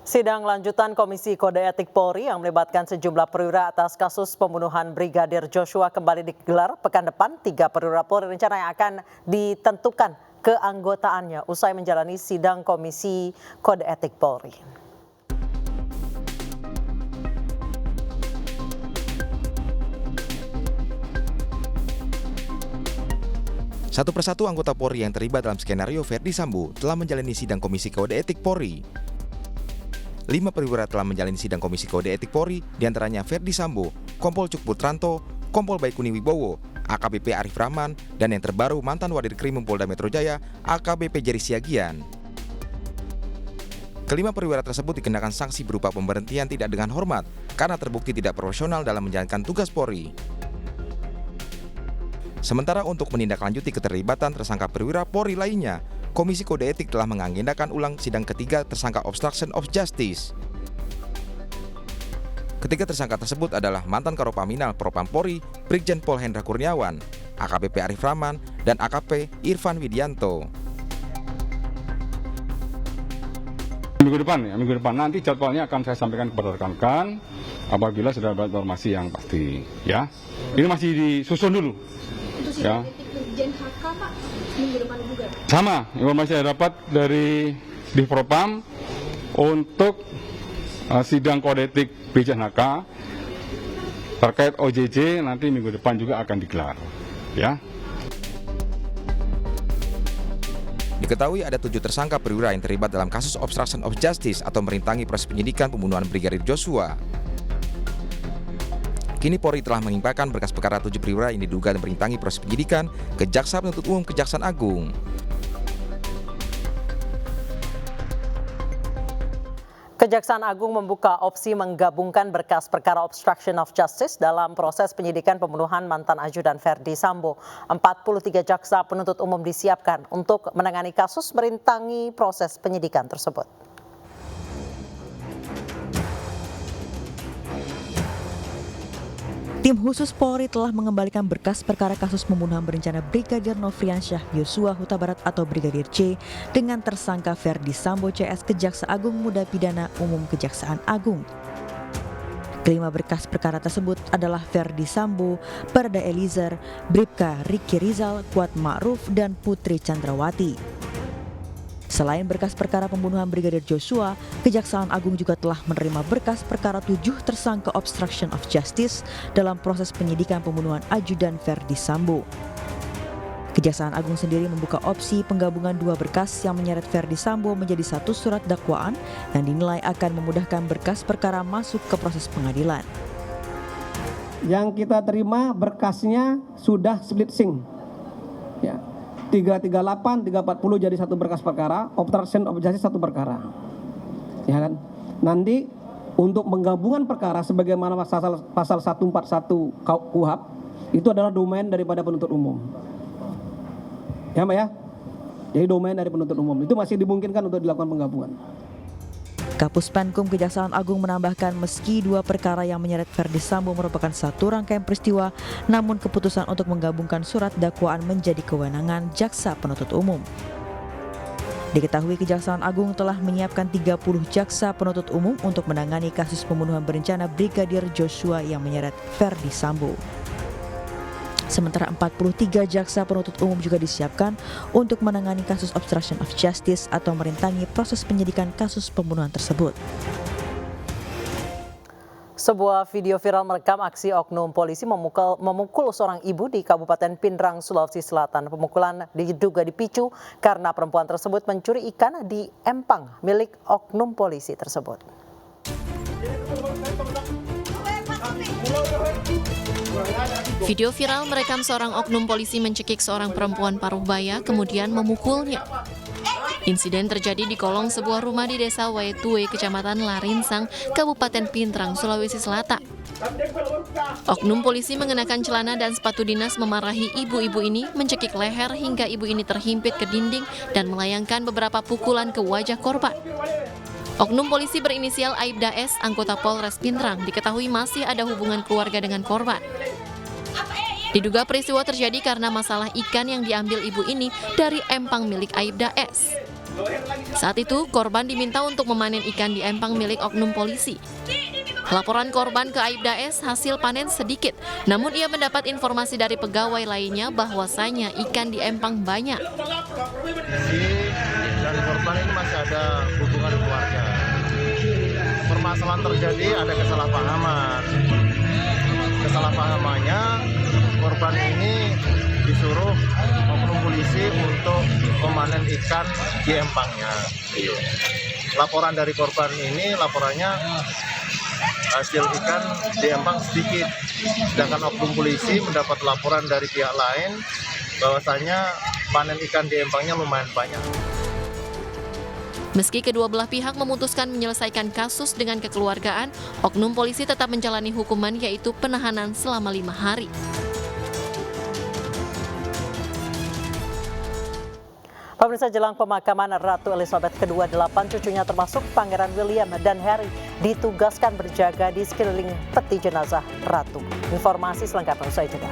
Sidang lanjutan Komisi Kode Etik Polri yang melibatkan sejumlah perwira atas kasus pembunuhan Brigadir Joshua kembali digelar pekan depan. 3 perwira Polri rencananya akan ditentukan keanggotaannya usai menjalani sidang Komisi Kode Etik Polri. Satu persatu anggota Polri yang terlibat dalam skenario Ferdi Sambo telah menjalani sidang Komisi Kode Etik Polri. 5 perwira telah menjalani sidang Komisi Kode Etik Polri, diantaranya Ferdi Sambo, Kompol Cuk Putranto, Kompol Baikuni Wibowo, AKBP Arif Rahman, dan yang terbaru mantan Wadir Krimum Polda Metro Jaya, AKBP Jerry Siagian. Kelima perwira tersebut dikenakan sanksi berupa pemberhentian tidak dengan hormat karena terbukti tidak profesional dalam menjalankan tugas Polri. Sementara untuk menindaklanjuti keterlibatan tersangka perwira Polri lainnya, Komisi Kode Etik telah mengagendakan ulang sidang ketiga tersangka obstruction of justice. Ketiga tersangka tersebut adalah mantan Karopaminal Propam Polri, Brigjen Pol Hendra Kurniawan, AKBP Arif Rahman, dan AKP Irfan Widianto. Minggu depan nanti jadwalnya akan saya sampaikan kepada rekan-rekan apabila sudah ada informasi yang pasti. Ya, ini masih disusun dulu. Itu ya. Brigjen HK Pak, minggu depan juga. Sama, informasi saya dapat dari di Propam untuk sidang kode etik Brigjen HK terkait OJJ nanti minggu depan juga akan digelar. Ya. Diketahui ada 7 tersangka perwira yang terlibat dalam kasus obstruction of justice atau merintangi proses penyidikan pembunuhan Brigadir Joshua. Kini Polri telah melimpahkan berkas perkara 7 perwira yang diduga merintangi proses penyidikan ke Jaksa Penuntut Umum Kejaksaan Agung. Kejaksaan Agung membuka opsi menggabungkan berkas perkara obstruction of justice dalam proses penyidikan pembunuhan mantan ajudan Ferdi Sambo. 43 jaksa penuntut umum disiapkan untuk menangani kasus merintangi proses penyidikan tersebut. Tim khusus Polri telah mengembalikan berkas perkara kasus pembunuhan berencana Brigadir Nofriansyah Yosua Huta Barat atau Brigadir C dengan tersangka Ferdi Sambo CS ke Jaksa Agung Muda Pidana Umum Kejaksaan Agung. Kelima berkas perkara tersebut adalah Ferdi Sambo, Barada Eliezer, Bribka Riki Rizal, Kuat Ma'ruf, dan Putri Chandrawati. Selain berkas perkara pembunuhan Brigadir Joshua, Kejaksaan Agung juga telah menerima berkas perkara 7 tersangka obstruction of justice dalam proses penyidikan pembunuhan ajudan Ferdi Sambo. Kejaksaan Agung sendiri membuka opsi penggabungan 2 berkas yang menyeret Ferdi Sambo menjadi 1 surat dakwaan yang dinilai akan memudahkan berkas perkara masuk ke proses pengadilan. Yang kita terima berkasnya sudah split sync. Ya. 338, 340 jadi 1 berkas perkara, obstruction of justice 1 perkara. Ya kan? Nanti untuk penggabungan perkara sebagaimana pasal 141 KUHP itu adalah domain daripada penuntut umum. Ya, Mbak ya? Jadi domain dari penuntut umum. Itu masih dimungkinkan untuk dilakukan penggabungan. Kapus Penkum Kejaksaan Agung menambahkan meski 2 perkara yang menyeret Ferdi Sambo merupakan satu rangkaian peristiwa, namun keputusan untuk menggabungkan surat dakwaan menjadi kewenangan Jaksa Penuntut Umum. Diketahui Kejaksaan Agung telah menyiapkan 30 jaksa penuntut umum untuk menangani kasus pembunuhan berencana Brigadir Joshua yang menyeret Ferdi Sambo. Sementara 43 jaksa penuntut umum juga disiapkan untuk menangani kasus obstruction of justice atau merintangi proses penyidikan kasus pembunuhan tersebut. Sebuah video viral merekam aksi oknum polisi memukul seorang ibu di Kabupaten Pindrang, Sulawesi Selatan. Pemukulan diduga dipicu karena perempuan tersebut mencuri ikan di empang milik oknum polisi tersebut. Video viral merekam seorang oknum polisi mencekik seorang perempuan paruh baya kemudian memukulnya. Insiden terjadi di kolong sebuah rumah di Desa Waetue, Kecamatan Larinsang, Kabupaten Pindrang, Sulawesi Selatan. Oknum polisi mengenakan celana dan sepatu dinas memarahi ibu-ibu ini, mencekik leher hingga ibu ini terhimpit ke dinding dan melayangkan beberapa pukulan ke wajah korban. Oknum polisi berinisial Aibda S, anggota Polres Pindrang, diketahui masih ada hubungan keluarga dengan korban. Diduga peristiwa terjadi karena masalah ikan yang diambil ibu ini dari empang milik Aibda S. Saat itu, korban diminta untuk memanen ikan di empang milik oknum polisi. Laporan korban ke Aibda S hasil panen sedikit, namun ia mendapat informasi dari pegawai lainnya bahwasanya ikan di empang banyak. Dari korban ini masih ada hubungan keluarga. Permasalahan terjadi ada kesalahpahaman. Kesalahpahamannya korban ini disuruh oknum polisi untuk memanen ikan di empangnya. Laporan dari korban ini laporannya hasil ikan di empang sedikit, sedangkan oknum polisi mendapat laporan dari pihak lain bahwasanya panen ikan di empangnya lumayan banyak. Meski kedua belah pihak memutuskan menyelesaikan kasus dengan kekeluargaan, oknum polisi tetap menjalani hukuman yaitu penahanan selama 5 hari. Pemirsa, jelang pemakaman Ratu Elizabeth II, 8 cucunya termasuk Pangeran William dan Harry ditugaskan berjaga di sekeliling peti jenazah Ratu. Informasi selengkapnya usai jeda.